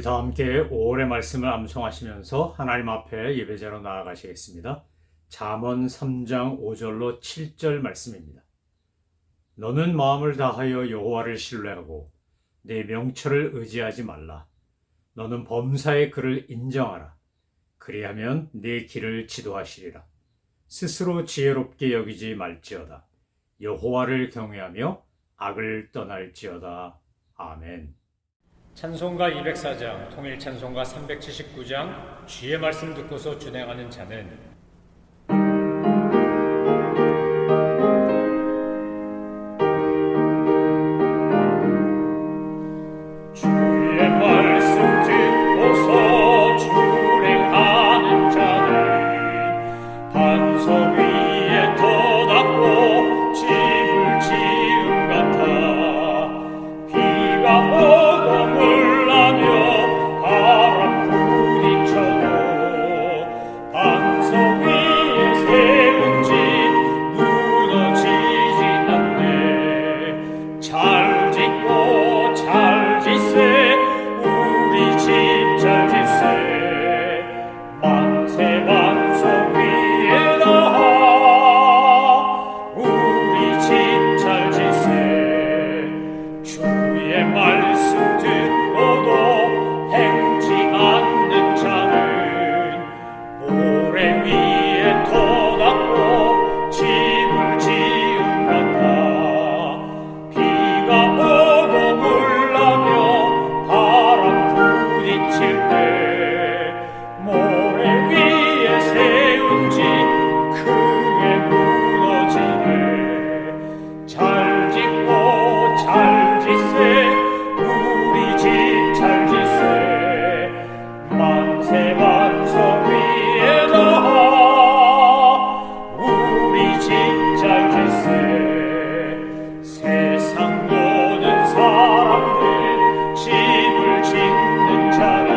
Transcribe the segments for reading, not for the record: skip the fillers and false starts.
다 함께 5월의 말씀을 암송하시면서 하나님 앞에 예배자로 나아가시겠습니다. 잠언 3장 5절로 7절 말씀입니다. 너는 마음을 다하여 여호와를 신뢰하고 내 명철을 의지하지 말라. 너는 범사의 그를 인정하라. 그리하면 내 길을 지도하시리라. 스스로 지혜롭게 여기지 말지어다. 여호와를 경외하며 악을 떠날지어다. 아멘. 찬송가 204장, 통일 찬송가 379장, 주의 말씀 듣고서 준행하는 자는 주의 말씀 듣고서 준행하는 자는 반석 위에 터닫고 집을 지은 같아. 비가 오고 물나며 바람 부딪혀도 반석 위에 세운 집 무너지지 않네. 잘 짓고 잘 짓세 우리 집 잘 짓세. 만세 반석 위에다 우리 집 잘 짓세. 주의 말씀 듣고도 행치 않는 자는 모래 위에 터닫고 집을 지은 같아. 비가 오고 물나며 바람 부딪힐 때 모래 위에 세운 집 크게 무너지네. 잘 짓고 잘 짓세 우리 집 잘 짓세. 만세 반석 위에다 우리 집 잘 짓세. 세상 모든 사람들 집을 짓는 자리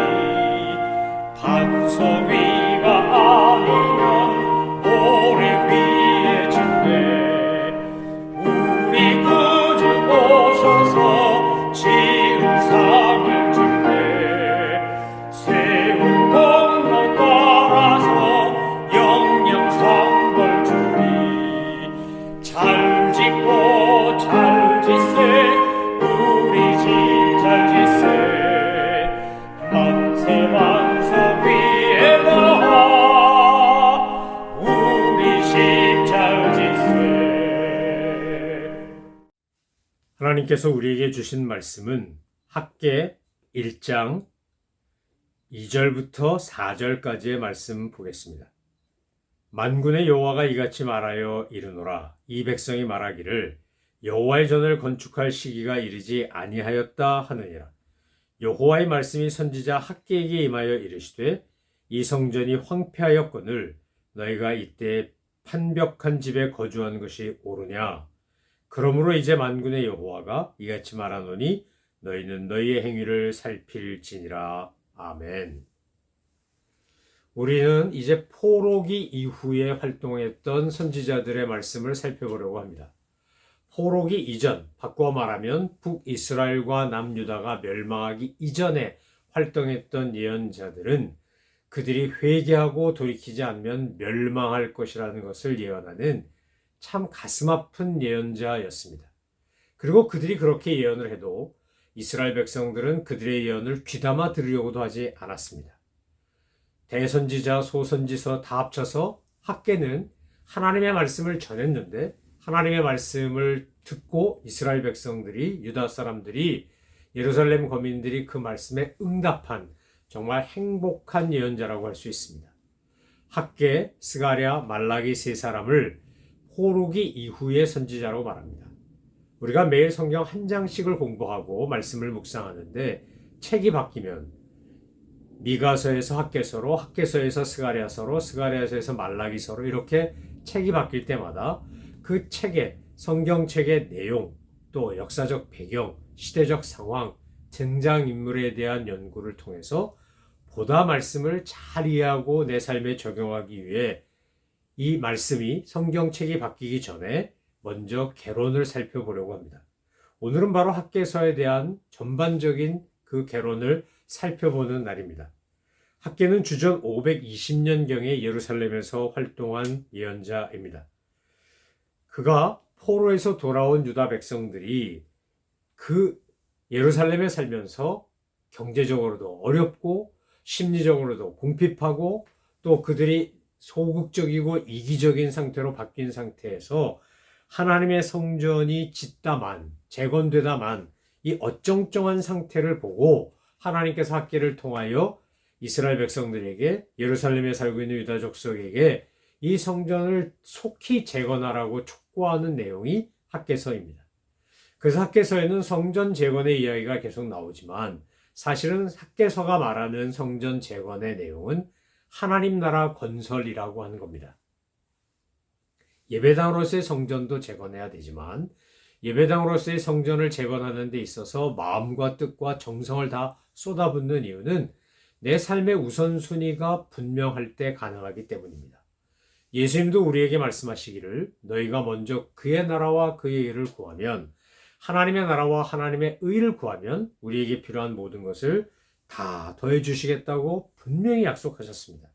반석 위가 아니면 모래 위에 짓네. 우리 구주 오셔서 지은 상을 줄때 세운 공로 따라서 영영상벌 주리. 잘 짓고 잘 짓세 우리 집 잘 짓세. 만세 반석 위에다 우리 집 잘 짓세. 하나님께서 우리에게 주신 말씀은 학개 1장 2절부터 4절까지의 말씀 보겠습니다. 만군의 여호와가 이같이 말하여 이르노라. 이 백성이 말하기를 여호와의 전을 건축할 시기가 이르지 아니하였다 하느니라. 여호와의 말씀이 선지자 학개에게 임하여 이르시되 이 성전이 황폐하였거늘 너희가 이때 판벽한 집에 거주한 것이 옳으냐. 그러므로 이제 만군의 여호와가 이같이 말하노니 너희는 너희의 행위를 살필지니라. 아멘. 우리는 이제 포로기 이후에 활동했던 선지자들의 말씀을 살펴보려고 합니다. 포로기 이전, 바꿔 말하면 북이스라엘과 남유다가 멸망하기 이전에 활동했던 예언자들은 그들이 회개하고 돌이키지 않으면 멸망할 것이라는 것을 예언하는 참 가슴 아픈 예언자였습니다. 그리고 그들이 그렇게 예언을 해도 이스라엘 백성들은 그들의 예언을 귀담아 들으려고도 하지 않았습니다. 대선지자, 소선지서 다 합쳐서 학개는 하나님의 말씀을 전했는데 하나님의 말씀을 듣고 이스라엘 백성들이, 유다 사람들이, 예루살렘 거민들이 그 말씀에 응답한 정말 행복한 예언자라고 할 수 있습니다. 학개, 스가랴, 말라기 세 사람을 포로기 이후의 선지자로 말합니다. 우리가 매일 성경 한 장씩을 공부하고 말씀을 묵상하는데 책이 바뀌면 미가서에서 학개서로, 학개서에서 스가랴서로, 스가랴서에서 말라기서로 이렇게 책이 바뀔 때마다 그 책의 성경책의 내용, 또 역사적 배경, 시대적 상황, 등장인물에 대한 연구를 통해서 보다 말씀을 잘 이해하고 내 삶에 적용하기 위해 이 말씀이 성경책이 바뀌기 전에 먼저 개론을 살펴보려고 합니다. 오늘은 바로 학개서에 대한 전반적인 그 개론을 살펴보는 날입니다. 학개는 주전 520년경에 예루살렘에서 활동한 예언자입니다. 그가 포로에서 돌아온 유다 백성들이 그 예루살렘에 살면서 경제적으로도 어렵고 심리적으로도 궁핍하고 또 그들이 소극적이고 이기적인 상태로 바뀐 상태에서 하나님의 성전이 짓다만 재건되다만 이 어쩡쩡한 상태를 보고 하나님께서 학개를 통하여 이스라엘 백성들에게 예루살렘에 살고 있는 유다 족속에게 이 성전을 속히 재건하라고 촉구하는 내용이 학개서입니다. 그래서 학개서에는 성전 재건의 이야기가 계속 나오지만 사실은 학개서가 말하는 성전 재건의 내용은 하나님 나라 건설이라고 하는 겁니다. 예배당으로서의 성전도 재건해야 되지만 예배당으로서의 성전을 재건하는 데 있어서 마음과 뜻과 정성을 다 쏟아붓는 이유는 내 삶의 우선순위가 분명할 때 가능하기 때문입니다. 예수님도 우리에게 말씀하시기를 너희가 먼저 그의 나라와 그의 의를 구하면 하나님의 나라와 하나님의 의를 구하면 우리에게 필요한 모든 것을 다 더해 주시겠다고 분명히 약속하셨습니다.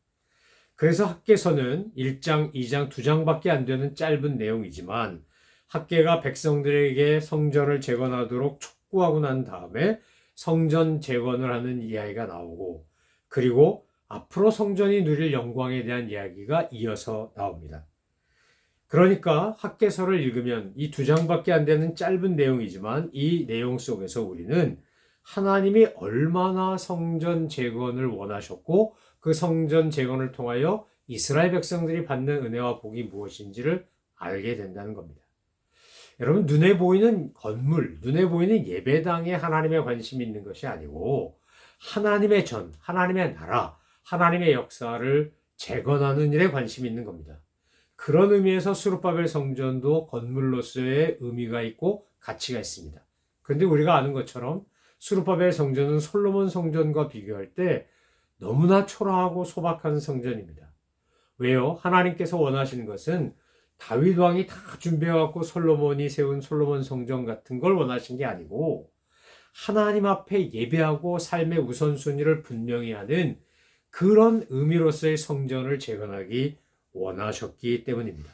그래서 학개서는 1장, 2장, 2장밖에 안 되는 짧은 내용이지만 학개가 백성들에게 성전을 재건하도록 촉구하고 난 다음에 성전 재건을 하는 이야기가 나오고 그리고 앞으로 성전이 누릴 영광에 대한 이야기가 이어서 나옵니다. 그러니까 학개서를 읽으면 이 2장밖에 안 되는 짧은 내용이지만 이 내용 속에서 우리는 하나님이 얼마나 성전 재건을 원하셨고 그 성전 재건을 통하여 이스라엘 백성들이 받는 은혜와 복이 무엇인지를 알게 된다는 겁니다. 여러분, 눈에 보이는 건물, 눈에 보이는 예배당에 하나님의 관심이 있는 것이 아니고 하나님의 전, 하나님의 나라, 하나님의 역사를 재건하는 일에 관심이 있는 겁니다. 그런 의미에서 스룹바벨 성전도 건물로서의 의미가 있고 가치가 있습니다. 그런데 우리가 아는 것처럼 스룹바벨 성전은 솔로몬 성전과 비교할 때 너무나 초라하고 소박한 성전입니다. 왜요? 하나님께서 원하시는 것은 다윗 왕이 다 준비해갖고 솔로몬이 세운 솔로몬 성전 같은 걸 원하신 게 아니고 하나님 앞에 예배하고 삶의 우선순위를 분명히 하는 그런 의미로서의 성전을 재건하기 원하셨기 때문입니다.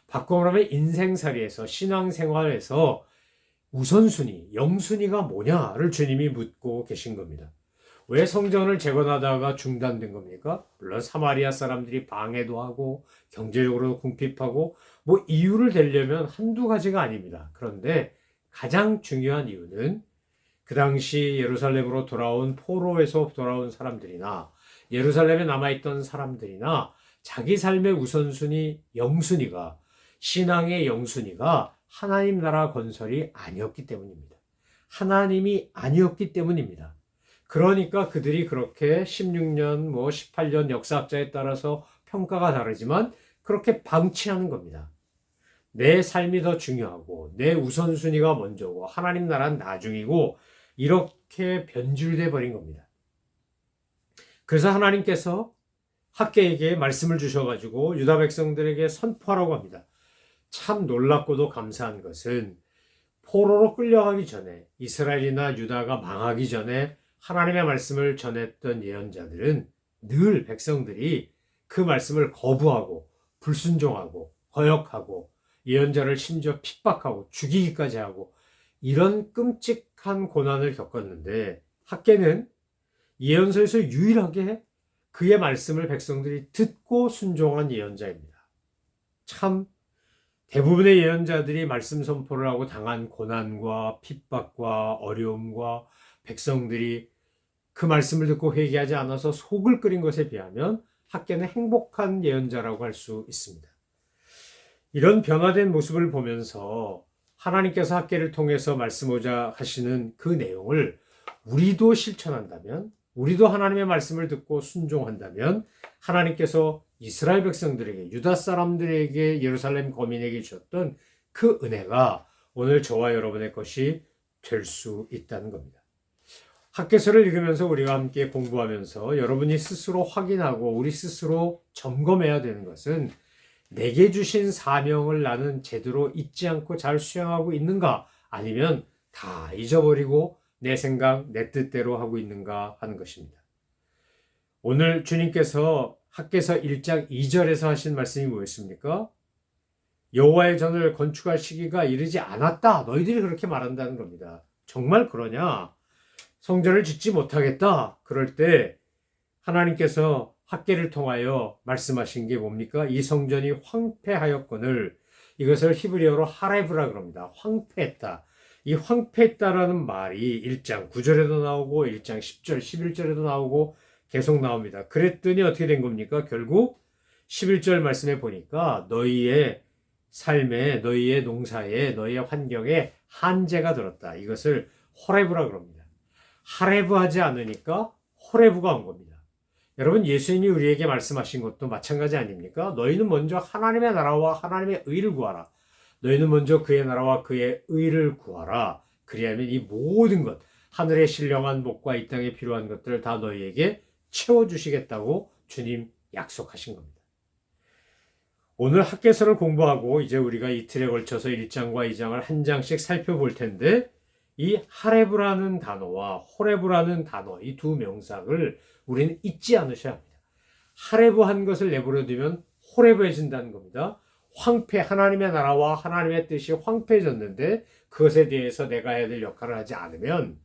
바꿔 말하면 인생살이에서 신앙생활에서 우선순위, 영순위가 뭐냐를 주님이 묻고 계신 겁니다. 왜 성전을 재건하다가 중단된 겁니까? 물론 사마리아 사람들이 방해도 하고 경제적으로 궁핍하고 뭐 이유를 대려면 한두 가지가 아닙니다. 그런데 가장 중요한 이유는 그 당시 예루살렘으로 돌아온 포로에서 돌아온 사람들이나 예루살렘에 남아있던 사람들이나 자기 삶의 우선순위, 영순위가 신앙의 영순위가 하나님 나라 건설이 아니었기 때문입니다. 하나님이 아니었기 때문입니다. 그러니까 그들이 그렇게 16년, 18년 역사학자에 따라서 평가가 다르지만 그렇게 방치하는 겁니다. 내 삶이 더 중요하고 내 우선순위가 먼저고 하나님 나라는 나중이고 이렇게 변질돼 버린 겁니다. 그래서 하나님께서 학개에게 말씀을 주셔가지고 유다 백성들에게 선포하라고 합니다. 참 놀랍고도 감사한 것은 포로로 끌려가기 전에 이스라엘이나 유다가 망하기 전에 하나님의 말씀을 전했던 예언자들은 늘 백성들이 그 말씀을 거부하고 불순종하고 거역하고 예언자를 심지어 핍박하고 죽이기까지 하고 이런 끔찍한 고난을 겪었는데 학개는 예언서에서 유일하게 그의 말씀을 백성들이 듣고 순종한 예언자입니다. 참 대부분의 예언자들이 말씀 선포를 하고 당한 고난과 핍박과 어려움과 백성들이 그 말씀을 듣고 회개하지 않아서 속을 끓인 것에 비하면 학개는 행복한 예언자라고 할 수 있습니다. 이런 변화된 모습을 보면서 하나님께서 학개를 통해서 말씀하고자 하시는 그 내용을 우리도 실천한다면, 우리도 하나님의 말씀을 듣고 순종한다면 하나님께서 이스라엘 백성들에게, 유다 사람들에게, 예루살렘 거민에게 주셨던 그 은혜가 오늘 저와 여러분의 것이 될 수 있다는 겁니다. 학개서를 읽으면서 우리가 함께 공부하면서 여러분이 스스로 확인하고 우리 스스로 점검해야 되는 것은 내게 주신 사명을 나는 제대로 잊지 않고 잘 수행하고 있는가? 아니면 다 잊어버리고 내 생각, 내 뜻대로 하고 있는가 하는 것입니다. 오늘 주님께서 학개서 1장 2절에서 하신 말씀이 뭐였습니까? 여호와의 전을 건축할 시기가 이르지 않았다. 너희들이 그렇게 말한다는 겁니다. 정말 그러냐? 성전을 짓지 못하겠다. 그럴 때 하나님께서 학개를 통하여 말씀하신 게 뭡니까? 이 성전이 황폐하였거늘 이것을 히브리어로 하레브라 그럽니다. 황폐했다. 이 황폐했다라는 말이 1장 9절에도 나오고 1장 10절, 11절에도 나오고 계속 나옵니다. 그랬더니 어떻게 된 겁니까? 결국 11절 말씀에 보니까 너희의 삶에, 너희의 농사에, 너희의 환경에 한재가 들었다. 이것을 호레브라 그럽니다. 하레브하지 않으니까 호레브가 온 겁니다. 여러분, 예수님이 우리에게 말씀하신 것도 마찬가지 아닙니까? 너희는 먼저 하나님의 나라와 하나님의 의를 구하라. 너희는 먼저 그의 나라와 그의 의를 구하라. 그리하면 이 모든 것, 하늘의 신령한 복과 이 땅에 필요한 것들을 다 너희에게 채워주시겠다고 주님 약속하신 겁니다. 오늘 학개서를 공부하고 이제 우리가 이틀에 걸쳐서 1장과 2장을 한 장씩 살펴볼 텐데 이 하레브라는 단어와 호레브라는 단어, 이 두 명사를 우리는 잊지 않으셔야 합니다. 하레브한 것을 내버려 두면 호레브해진다는 겁니다. 하나님의 나라와 하나님의 뜻이 황폐해졌는데 그것에 대해서 내가 해야 될 역할을 하지 않으면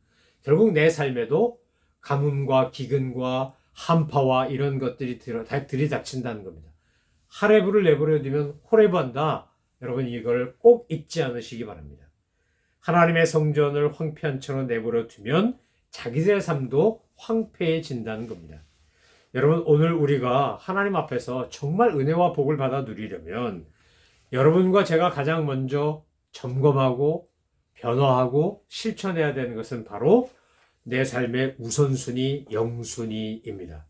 결국 내 삶에도 가뭄과 기근과 한파와 이런 것들이 들이닥친다는 겁니다. 하레브를 내버려 두면 호레브한다. 여러분 이걸 꼭 잊지 않으시기 바랍니다. 하나님의 성전을 황폐한 채로 내버려 두면 자기들의 삶도 황폐해진다는 겁니다. 여러분 오늘 우리가 하나님 앞에서 정말 은혜와 복을 받아 누리려면 여러분과 제가 가장 먼저 점검하고 변화하고 실천해야 되는 것은 바로 내 삶의 우선순위, 영순위입니다.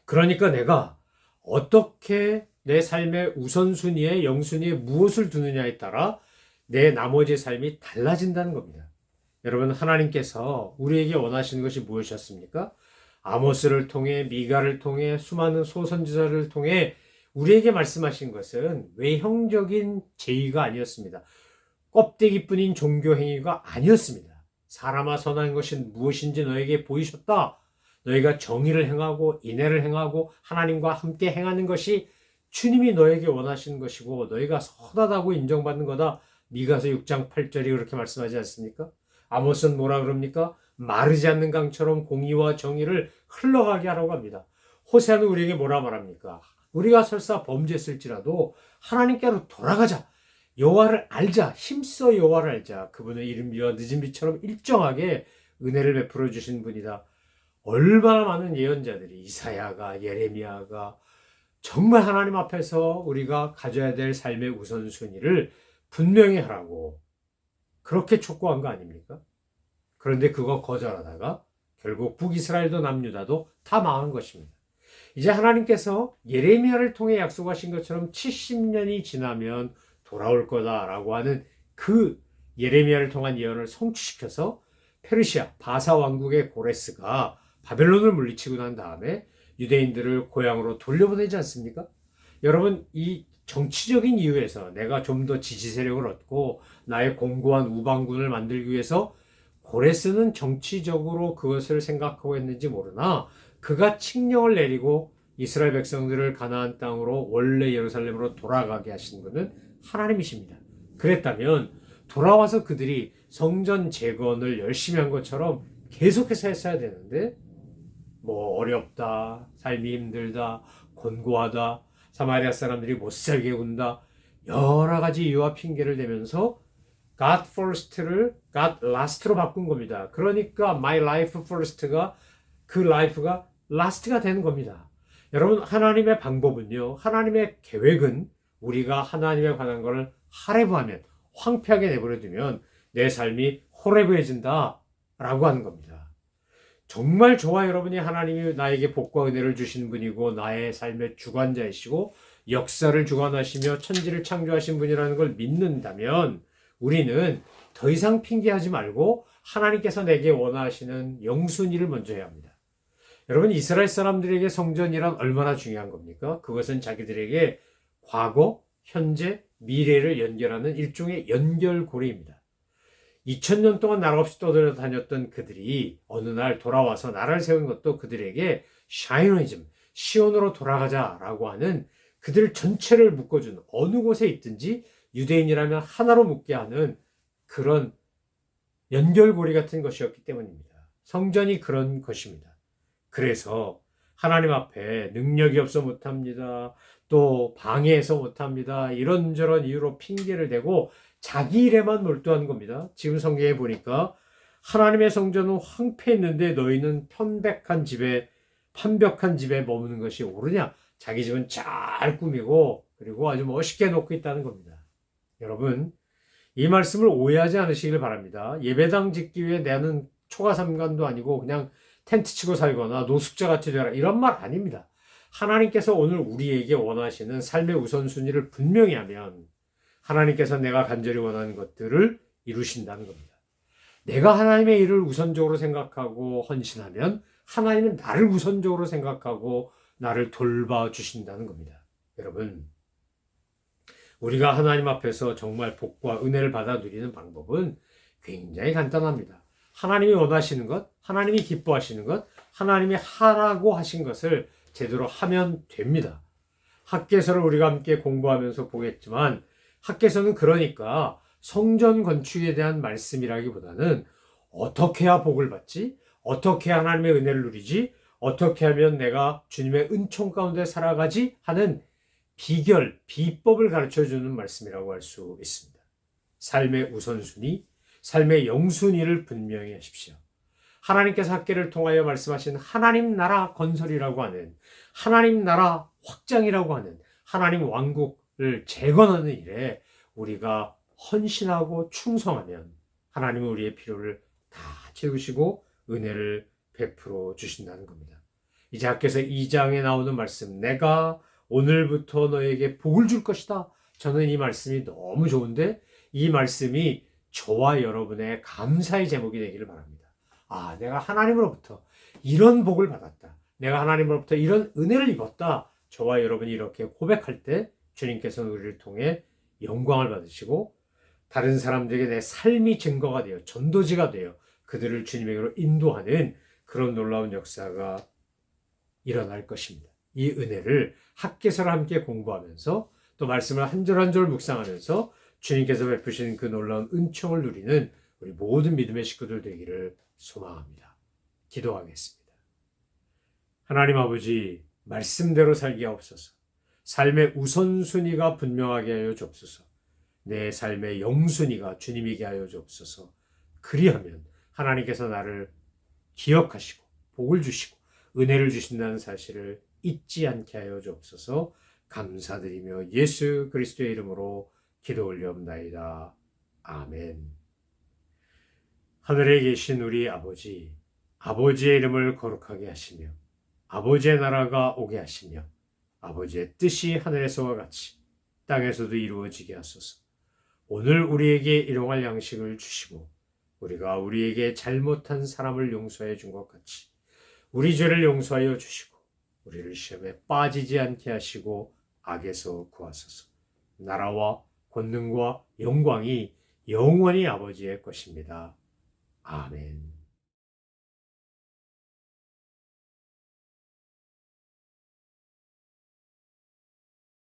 그러니까 내가 어떻게 내 삶의 우선순위에 영순위에 무엇을 두느냐에 따라 내 나머지 삶이 달라진다는 겁니다. 여러분 하나님께서 우리에게 원하시는 것이 무엇이었습니까? 아모스를 통해 미가를 통해 수많은 소선지자를 통해 우리에게 말씀하신 것은 외형적인 제의가 아니었습니다. 껍데기뿐인 종교 행위가 아니었습니다. 사람아 선한 것이 무엇인지 너에게 보이셨다. 너희가 정의를 행하고 인애를 행하고 하나님과 함께 행하는 것이 주님이 너에게 원하시는 것이고 너희가 선하다고 인정받는 거다. 미가서 6장 8절이 그렇게 말씀하지 않습니까? 아모스는 뭐라 그럽니까? 마르지 않는 강처럼 공의와 정의를 흘러가게 하라고 합니다. 호세아는 우리에게 뭐라 말합니까? 우리가 설사 범죄했을지라도 하나님께로 돌아가자. 여호와를 알자. 힘써 여호와를 알자. 그분의 이른 비와 늦은 비처럼 일정하게 은혜를 베풀어 주신 분이다. 얼마나 많은 예언자들이 이사야가 예레미야가 정말 하나님 앞에서 우리가 가져야 될 삶의 우선순위를 분명히 하라고 그렇게 촉구한 거 아닙니까? 그런데 그거 거절하다가 결국 북이스라엘도 남유다도 다 망한 것입니다. 이제 하나님께서 예레미야를 통해 약속하신 것처럼 70년이 지나면 돌아올 거다라고 하는 그 예레미야를 통한 예언을 성취시켜서 페르시아 바사 왕국의 고레스가 바벨론을 물리치고 난 다음에 유대인들을 고향으로 돌려보내지 않습니까? 여러분 이 정치적인 이유에서 내가 좀 더 지지 세력을 얻고 나의 공고한 우방군을 만들기 위해서 고레스는 정치적으로 그것을 생각하고 했는지 모르나 그가 칙령을 내리고 이스라엘 백성들을 가나안 땅으로 원래 예루살렘으로 돌아가게 하신 분은 하나님이십니다. 그랬다면 돌아와서 그들이 성전 재건을 열심히 한 것처럼 계속해서 했어야 되는데 뭐 어렵다, 삶이 힘들다, 곤고하다, 사마리아 사람들이 못 살게 군다 여러 가지 이유와 핑계를 대면서 God first를 God last로 바꾼 겁니다. 그러니까 my life first가 그 life가 last가 되는 겁니다. 여러분 하나님의 방법은요. 하나님의 계획은 우리가 하나님에 관한 것을 하레브하면 황폐하게 내버려두면 내 삶이 호레브해진다 라고 하는 겁니다. 정말 저와 여러분이 하나님이 나에게 복과 은혜를 주신 분이고 나의 삶의 주관자이시고 역사를 주관하시며 천지를 창조하신 분이라는 걸 믿는다면 우리는 더 이상 핑계하지 말고 하나님께서 내게 원하시는 영순위를 먼저 해야 합니다. 여러분 이스라엘 사람들에게 성전이란 얼마나 중요한 겁니까? 그것은 자기들에게 과거, 현재, 미래를 연결하는 일종의 연결고리입니다. 2000년 동안 나라 없이 떠돌아다녔던 그들이 어느 날 돌아와서 나라를 세운 것도 그들에게 샤이오니즘, 시온으로 돌아가자라고 하는 그들 전체를 묶어준, 어느 곳에 있든지 유대인이라면 하나로 묶게 하는 그런 연결고리 같은 것이었기 때문입니다. 성전이 그런 것입니다. 그래서 하나님 앞에 능력이 없어 못합니다. 또 방해해서 못합니다. 이런저런 이유로 핑계를 대고 자기 일에만 몰두한 겁니다. 지금 성경에 보니까 하나님의 성전은 황폐했는데 너희는 판벽한 집에 머무는 것이 옳으냐? 자기 집은 잘 꾸미고 그리고 아주 멋있게 놓고 있다는 겁니다. 여러분, 이 말씀을 오해하지 않으시길 바랍니다. 예배당 짓기 위해 나는 초가삼간도 아니고 그냥 텐트 치고 살거나 노숙자 같이 되라 이런 말 아닙니다. 하나님께서 오늘 우리에게 원하시는 삶의 우선순위를 분명히 하면 하나님께서 내가 간절히 원하는 것들을 이루신다는 겁니다. 내가 하나님의 일을 우선적으로 생각하고 헌신하면 하나님은 나를 우선적으로 생각하고 나를 돌봐주신다는 겁니다. 여러분, 우리가 하나님 앞에서 정말 복과 은혜를 받아 누리는 방법은 굉장히 간단합니다. 하나님이 원하시는 것, 하나님이 기뻐하시는 것, 하나님이 하라고 하신 것을 제대로 하면 됩니다. 학개서를 우리가 함께 공부하면서 보겠지만 학개서는 그러니까 성전 건축에 대한 말씀이라기보다는 어떻게 해야 복을 받지? 어떻게 해야 하나님의 은혜를 누리지? 어떻게 하면 내가 주님의 은총 가운데 살아가지? 하는 비법을 가르쳐주는 말씀이라고 할 수 있습니다. 삶의 우선순위, 삶의 영순위를 분명히 하십시오. 하나님께서 학개를 통하여 말씀하신 하나님 나라 건설이라고 하는, 하나님 나라 확장이라고 하는, 하나님 왕국을 재건하는 일에 우리가 헌신하고 충성하면 하나님은 우리의 필요를 다 채우시고 은혜를 베풀어 주신다는 겁니다. 이제 학개서 2장에 나오는 말씀, 내가 오늘부터 너에게 복을 줄 것이다. 저는 이 말씀이 너무 좋은데 이 말씀이 저와 여러분의 감사의 제목이 되기를 바랍니다. 아, 내가 하나님으로부터 이런 복을 받았다. 내가 하나님으로부터 이런 은혜를 입었다. 저와 여러분이 이렇게 고백할 때 주님께서는 우리를 통해 영광을 받으시고 다른 사람들에게 내 삶이 증거가 되어 전도지가 되어 그들을 주님에게로 인도하는 그런 놀라운 역사가 일어날 것입니다. 이 은혜를 학개서를 함께 공부하면서 또 말씀을 한 절 한 절 묵상하면서 주님께서 베푸신 그 놀라운 은총을 누리는 우리 모든 믿음의 식구들 되기를 소망합니다. 기도하겠습니다. 하나님 아버지, 말씀대로 살게 하옵소서. 삶의 우선순위가 분명하게 하여 주옵소서. 내 삶의 영순위가 주님이게 하여 주옵소서. 그리하면 하나님께서 나를 기억하시고 복을 주시고 은혜를 주신다는 사실을 잊지 않게 하여 주옵소서. 감사드리며 예수 그리스도의 이름으로 기도 올려옵나이다. 아멘. 하늘에 계신 우리 아버지, 아버지의 이름을 거룩하게 하시며 아버지의 나라가 오게 하시며 아버지의 뜻이 하늘에서와 같이 땅에서도 이루어지게 하소서. 오늘 우리에게 일용할 양식을 주시고 우리가 우리에게 잘못한 사람을 용서해 준 것 같이 우리 죄를 용서하여 주시고 우리를 시험에 빠지지 않게 하시고 악에서 구하소서. 나라와 권능과 영광이 영원히 아버지의 것입니다. 아멘.